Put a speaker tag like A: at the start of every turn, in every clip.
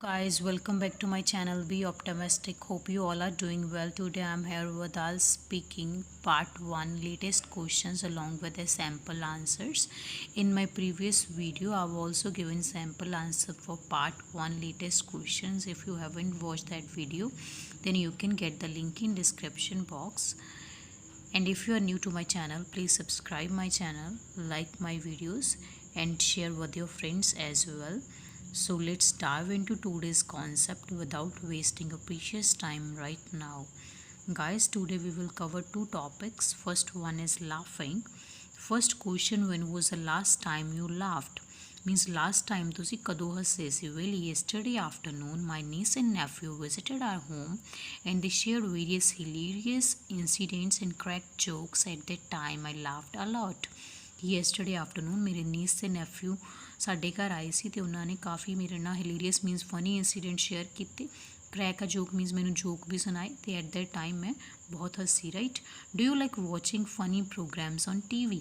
A: Guys, welcome back to my channel. Be optimistic. Hope you all are doing well. Today I'm here with us speaking part 1 latest questions along with the sample answers. In my previous video I've also given sample answer for part 1 latest questions. If you haven't watched that video, then you can get the link in description box. And if you are new to my channel, please subscribe my channel, like my videos and share with your friends as well. So let's dive into today's concept without wasting a precious time right now. Guys, today we will cover two topics. First one is laughing. First question, when was the last time you laughed? Means last time ਤੁਸੀਂ ਕਦੋਂ ਹੱਸੇ ਸੀ? Well, yesterday afternoon my niece and nephew visited our home and they shared various hilarious incidents and cracked jokes. At that time I laughed a lot. Yesterday afternoon ਮੇਰੇ niece ਤੇ nephew ਸਾਡੇ ਘਰ ਆਏ ਸੀ ਤੇ ਉਹਨਾਂ ਨੇ ਕਾਫੀ ਮੇਰੇ ਨਾਲ hilarious means funny incident share ਕੀਤੇ. क्रैक अ जोक मीन्स मैंने जोक भी सुनाए तो एट दैट टाइम मैं बहुत हंसी. Right, do you like watching funny programmes on TV?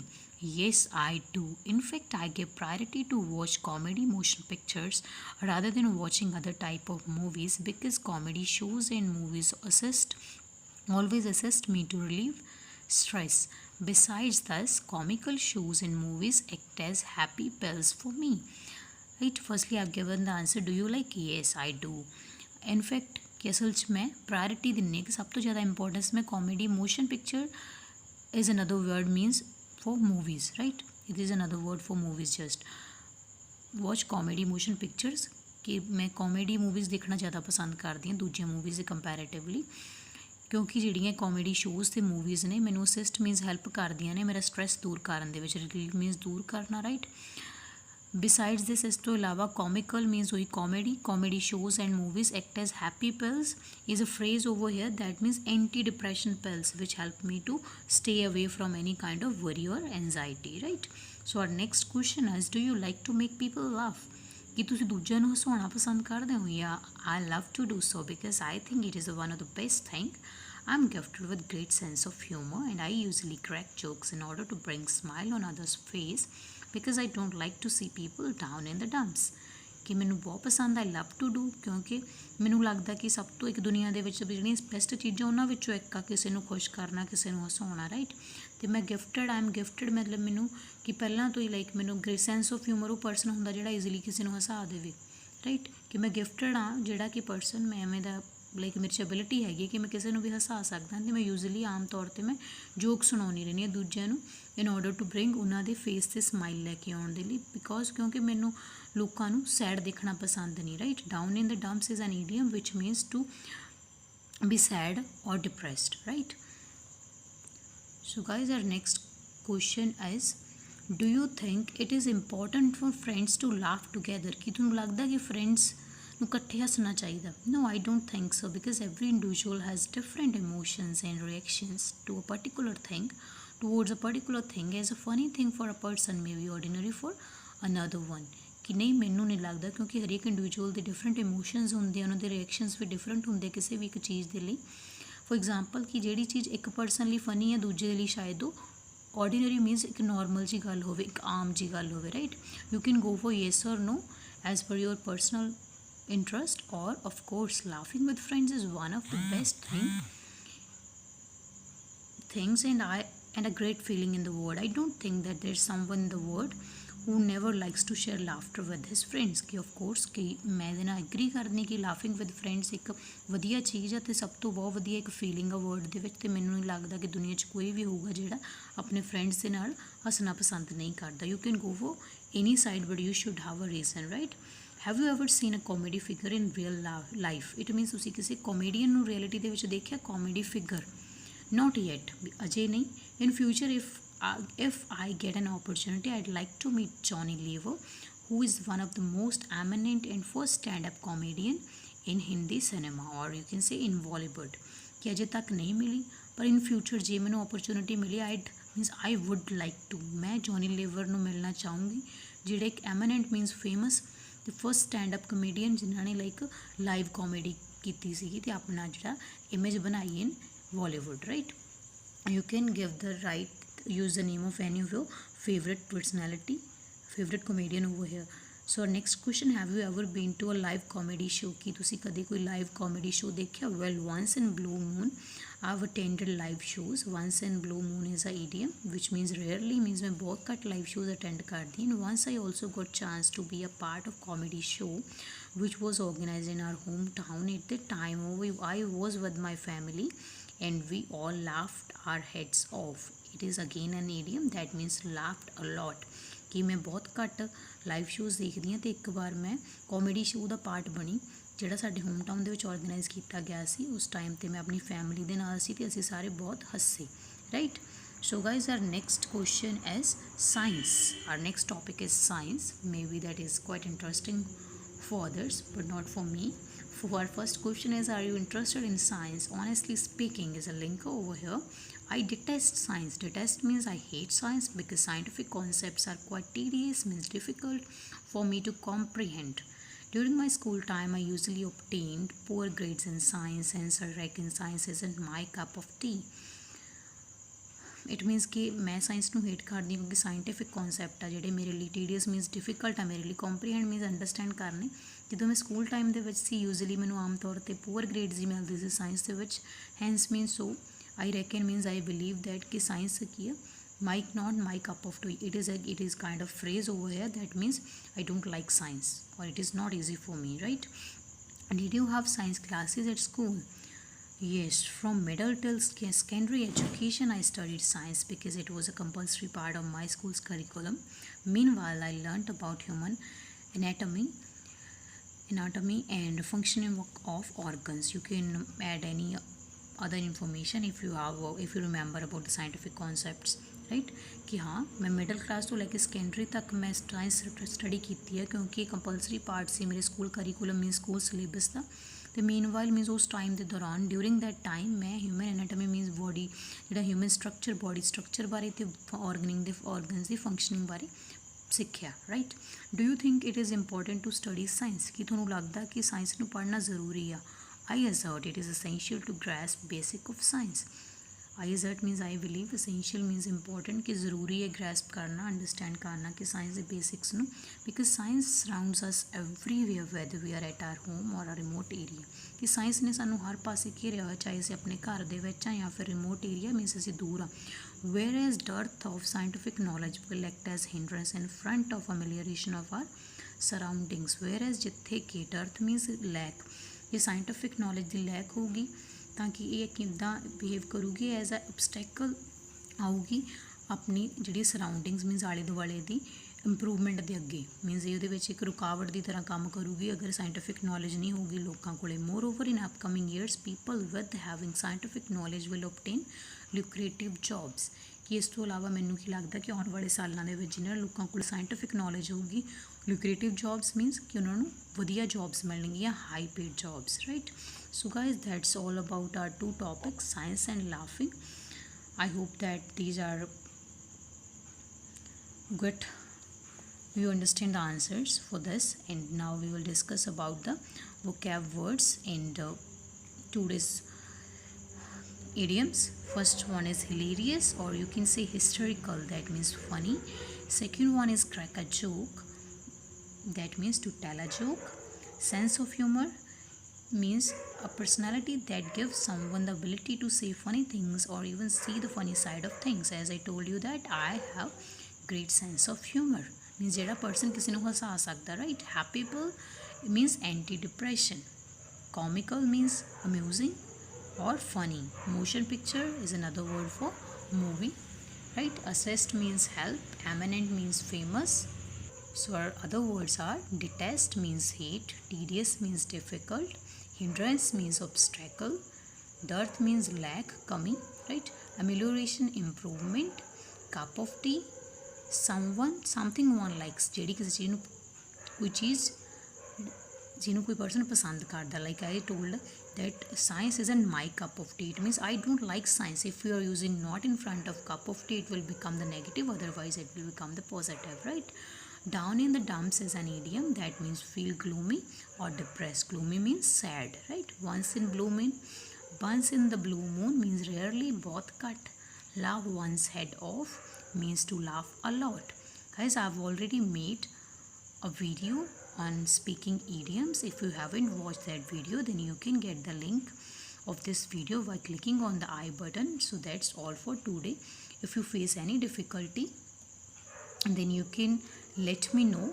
A: Yes, I do. In fact, I give priority to watch comedy motion pictures rather than watching other type of movies because comedy shows and movies always assist me to relieve stress. Besides this, comical shows and movies act as happy pills for me. Right, firstly I've given the answer. Do you like? Yes, I do. In fact कि असल च मैं priority दिन्नी कि सब तो ज़्यादा importance मैं comedy motion picture is another word मीनस for movies. Right, it is another word for movies. Just watch comedy motion pictures कि मैं कॉमेडी मूवीज़ देखना ज़्यादा पसंद करती हाँ दूजिया मूवीज़ दे कंपैरेटिवली, क्योंकि ਜਿਹੜੀਆਂ कॉमेडी शोज़ ਤੇ मूवीज़ ने मैनू असिस्ट मीनस हैल्प करदियां ने मेरा स्ट्रैस दूर करन दे विच, रिलीव मीनस दूर करना. राइट, बिसाइड्स दिस इस तो इलावा कॉमिकल मीन्स वही comedy shows and movies act as happy pills is a phrase over here that means anti depression pills which help me to stay away from any kind of worry और anxiety. Right, so our next question is, do you like to make people laugh? कि तुसीं दूजिਆਂ ਨੂੰ ਹਸਾਉਣਾ पसंद करदे हो? या I love to do so because I think it is one of the best thing. I'm gifted with great sense of humor and I usually crack jokes in order to bring smile on others' face because I don't like to see people down in the dumps. कि मैनू बहुत पसंद आई love to do, क्योंकि मैनू लगता कि सब तो एक दुनिया के ਜਿਹੜੀਆਂ ਬੈਸਟ ਚੀਜ਼ਾਂ ਉਹਨਾਂ ਵਿੱਚੋਂ ਇੱਕ ਆ ਕਿਸੇ ਨੂੰ ਖੁਸ਼ ਕਰਨਾ, ਕਿਸੇ ਨੂੰ ਹਸਾਉਣਾ. ਰਾਈਟ, ਅਤੇ ਮੈਂ ਗਿਫਟਡ, ਆਈ ਐਮ ਗਿਫਟਡ ਮਤਲਬ ਮੈਨੂੰ ਕਿ ਪਹਿਲਾਂ ਤੋਂ ਹੀ ਲਾਈਕ ਮੈਨੂੰ ਗ੍ਰੇਟ ਸੈਂਸ ਆਫ ਹਿਊਮਰ ਉਹ ਪਰਸਨ ਹੁੰਦਾ ਜਿਹੜਾ ਈਜ਼ੀਲੀ ਕਿਸੇ ਨੂੰ ਹਸਾ ਦੇਵੇ. ਰਾਈਟ, ਕਿ ਮੈਂ ਗਿਫਟਡ ਹਾਂ ਜਿਹੜਾ ਕਿ ਪਰਸਨ ਮੈਂ ਐਵੇਂ ਦਾ ਲਾਈਕ ਮੇਰੇ 'ਚ ਐਬਿਲਿਟੀ ਹੈਗੀ ਕਿ ਮੈਂ ਕਿਸੇ ਨੂੰ ਵੀ ਹਸਾ ਸਕਦਾ ਅਤੇ ਮੈਂ ਯੂਜ਼ਲੀ ਆਮ ਤੌਰ 'ਤੇ ਮੈਂ ਜੋਕ ਸੁਣਾਉਂਦੀ ਰਹਿੰਦੀ ਹਾਂ ਦੂਜਿਆਂ ਨੂੰ ਇਨ ਆਰਡਰ ਟੂ ਬ੍ਰਿੰਗ ਉਹਨਾਂ ਦੇ ਫੇਸ 'ਤੇ ਸਮਾਈਲ ਲੈ ਕੇ ਆਉਣ ਦੇ ਲਈ, ਬਿਕੋਜ਼ ਕਿਉਂਕਿ ਮੈਨੂੰ ਲੋਕਾਂ ਨੂੰ ਸੈਡ ਦੇਖਣਾ ਪਸੰਦ ਨਹੀਂ. Right, down in the dumps is an idiom which means to be sad or depressed. Right, so guys, our next question is, do you think it is important for friends to laugh together? कि तुहानूं लगदा कि friends ਨੂੰ ਇਕੱਠੇ ਹੱਸਣਾ ਚਾਹੀਦਾ? No, I don't think so because every individual has different emotions and reactions to a particular thing. Towards a particular thing, as a funny thing for a person may be ordinary for another one. कि नहीं, मैनू नहीं लगता क्योंकि हरेक individual के different emotions होंगे, उन्होंने रिएक्शनस भी डिफरेंट होंगे किसी भी एक चीज़ के लिए. फॉर एग्जाम्पल कि जिहड़ी चीज़ एक पर्सन लिए फनी है दूजे लिए शायद वो ऑर्डीनरी मीनस एक नॉर्मल जी गल हो, एक आम जी गल हो. Right, you can go for yes और no as per your personal interest, or of course laughing with friends is one of the best things and a great feeling in the world. I don't think that there's someone in the world who never likes to share laughter with his friends. कि of course कि मैं ਇਹਦੇ ਨਾਲ agri ਕਰਦੀ ਕਿ laughing with friends ਇੱਕ ਵਧੀਆ ਚੀਜ਼ ਹੈ ਅਤੇ ਸਭ ਤੋਂ ਬਹੁਤ ਵਧੀਆ ਇੱਕ ਫੀਲਿੰਗ ਆ ਵਰਲਡ ਦੇ ਵਿੱਚ, ਅਤੇ ਮੈਨੂੰ ਨਹੀਂ ਲੱਗਦਾ ਕਿ ਦੁਨੀਆ 'ਚ ਕੋਈ ਵੀ ਹੋਊਗਾ ਜਿਹੜਾ ਆਪਣੇ ਫਰੈਂਡਸ ਦੇ ਨਾਲ ਹੱਸਣਾ ਪਸੰਦ ਨਹੀਂ ਕਰਦਾ. You can go for any side but you should have a reason. Right, have you ever seen a comedy figure in real life? It मीनस तुसीं किसी कॉमेडियन ਨੂੰ रियलिटी ਦੇ ਵਿੱਚ ਦੇਖਿਆ कॉमेडी फिगर? नॉट येट, अजे नहीं. In future if I get an opportunity, I'd like to meet Johnny Lever, who is one of the most eminent and first stand-up comedian in Hindi cinema, or you can say in Bollywood. कि अजे तक नहीं मिली पर इन future जे मैनू opportunity मिली I would like to, मैं Johnny Lever नू मिलना चाहूँगी जिहड़े एक एमिनेंट मीनस फेमस ते फर्स्ट स्टैंड अप कमेडियन जिन्होंने ने लाइक लाइव कॉमेडी की सी ते अपना जिहड़ा इमेज बनाई in Bollywood. Right, you can give the right use the name of any of your favorite personality, favorite comedian over here. So next question, have you ever been to a live comedy show? कि तुसी कदे कोई live comedy show देखिया? Well, once in blue moon I have attended live shows. Once in blue moon is a idiom which means rarely, means मैं बहुत घट live shows attend करती हूँ. Once I also got chance to be a part of comedy show which was organized in our hometown. At the time I was with my family and we all laughed our heads off. It is again an idiom that means laughed a lot. कि मैं बहुत घट live shows देखदी हाँ, तो एक बार मैं comedy show का part बनी ਜਿਹੜਾ ਸਾਡੇ ਹੋਮ ਟਾਊਨ ਦੇ ਵਿੱਚ ਆਰਗੇਨਾਈਜ਼ ਕੀਤਾ ਗਿਆ ਸੀ. ਉਸ ਟਾਈਮ ਤੇ ਮੈਂ ਆਪਣੀ ਫੈਮਿਲੀ ਦੇ ਨਾਲ ਸੀ ਤੇ ਅਸੀਂ ਸਾਰੇ ਬਹੁਤ ਹੱਸੇ, right. So guys, our next question is science. Our next topic is science. Maybe that is quite interesting for others but not for me. For our first question is, are you interested in science? Honestly speaking is a link over here. I detest science. Detest means I hate science because scientific concepts are quite tedious, means difficult for me to comprehend. During my school time, I usually obtained poor grades in science, hence I reckon science isn't my cup of tea. It मीनस कि मैं science ਨੂੰ hate ਕਰਦੀ ਕਿਉਂਕਿ scientific concept ਆ ਜਿਹੜੇ ਮੇਰੇ ਲਈ ਟੀਡੀਅਸ means difficult ਆ ਮੇਰੇ ਲਈ, ਕੰਪਰੀਹੈਂਡ ਮੀਨਸ ਅੰਡਰਸਟੈਂਡ ਕਰਨੇ. ਜਦੋਂ ਮੈਂ ਸਕੂਲ ਟਾਈਮ ਦੇ ਵਿੱਚ ਸੀ ਯੂਜ਼ਲੀ ਮੈਨੂੰ ਆਮ ਤੌਰ 'ਤੇ ਪੂਅਰ ਗ੍ਰੇਡਸ ਹੀ ਮਿਲਦੇ ਸੀ ਸਾਇੰਸ ਦੇ ਵਿੱਚ. Hence means so I reckon means I believe that ਕਿ ਸਾਇੰਸ ਕੀ ਆ, ਮਾਈਕ not my cup of tea. it is kind of phrase over here that means I don't like science or it is not easy for me, right? Did you have science classes at school? Yes, from middle till secondary education I studied science because it was a compulsory part of my school's curriculum. Meanwhile, I learnt about human anatomy and functioning of organs. You can add any other information if you remember about the scientific concepts, right? कि हाँ, मैं middle class तो लैके secondary तक मैं science study की है क्योंकि कंपलसरी पार्ट से मेरे school curriculum mean school syllabus का. तो मीनवाइल मीनस उस टाइम के दौरान ड्यूरिंग दैट टाइम मैं ह्यूमन एनाटमी मीनस बॉडी जो ह्यूमन स्ट्रक्चर बॉडी स्ट्रक्चर बारे तो ऑर्गनस की फंक्शनिंग बारे सीखिया, right. Do you think it is important to study science? कि थोनों लगता कि साइंस को पढ़ना जरूरी आ? I assert it is essential to grasp basic of science. I assert means I believe, essential मीनस important कि जरूरी है ग्रैस्प करना, अंडरस्टैंड करना कि साइंस के बेसिक्स नू, because science surrounds us everywhere whether we are at our home or a remote area. कि science ने सानू हर पासे घेरिया होया, चाहे असीं अपने घर दे विच या फिर रिमोट एरिया मीनस असीं दूर हाँ. Whereas dearth of scientific knowledge will act as hindrance in front of familiarization of our surroundings. Whereas जिथे कि डर्थ मीनस लैक, ये साइंटिफिक नॉलेज की लैक होगी ताकि ये किदा बिहेव करूगी एज अ ऑब्सटैकल आऊगी अपनी जी सराउंडिंग्स मीनस आले दुआले की इंप्रूवमेंट के अगे, मीनस ये एक रुकावट की तरह काम करूगी अगर साइंटिफिक नॉलेज नहीं होगी लोगों को. More over in upcoming years people with having scientific knowledge will obtain lucrative jobs. कि इस तो अलावा मैनू की लगता कि आने वाले सालों के जिन्हें लोगों को साइंटिफिक नॉलेज होगी, लुक्रेटिव जॉब्स मीनस कि उन्होंने वधिया जॉब्स मिलणगियां, high paid jobs, right. So guys, that's all about our two topics, science and laughing. I hope that these are good. You understand the answers for this, and now we will discuss about the vocab words and today's idioms. First one is hilarious, or you can say hysterical, that means funny. Second one is crack a joke, that means to tell a joke. Sense of humor means a personality that gives someone the ability to say funny things or even see the funny side of things. As I told you that I have great sense of humor, means जेड़ा person किसी को हंसा सकता, right. Happyable means anti-depression. Comical means amusing or funny. Motion picture is another word for movie, right. Assessed means help. Eminent means famous. So our other words are detest means hate, tedious means difficult, hindrance means obstacle, dearth means lack, coming, right. Amelioration improvement, cup of tea, someone something one likes, जेड़ी किसी चीज़ कोई चीज़ जिन्हों कोई person पसंद करता. Like I told that science isn't my cup of tea. It means I don't like science. If you are using not in front of cup of tea, it will become the negative, otherwise it will become the positive, right. Down in the dumps is an idiom that means feel gloomy or depressed. Gloomy means sad, right. Once in the blue moon means rarely, बहुत cut. Laugh one's head off means to laugh a lot. Guys, I've already made a video on speaking idioms. If you haven't watched that video, then you can get the link of this video by clicking on the I button. So that's all for today. If you face any difficulty, then you can let me know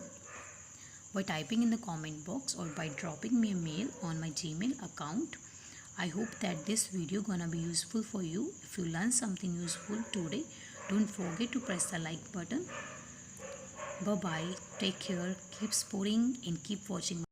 A: by typing in the comment box or by dropping me a mail on my Gmail account. I hope that this video gonna be useful for you. If you learn something useful today, don't forget to press the like button. Bye bye, take care, keep supporting and keep watching.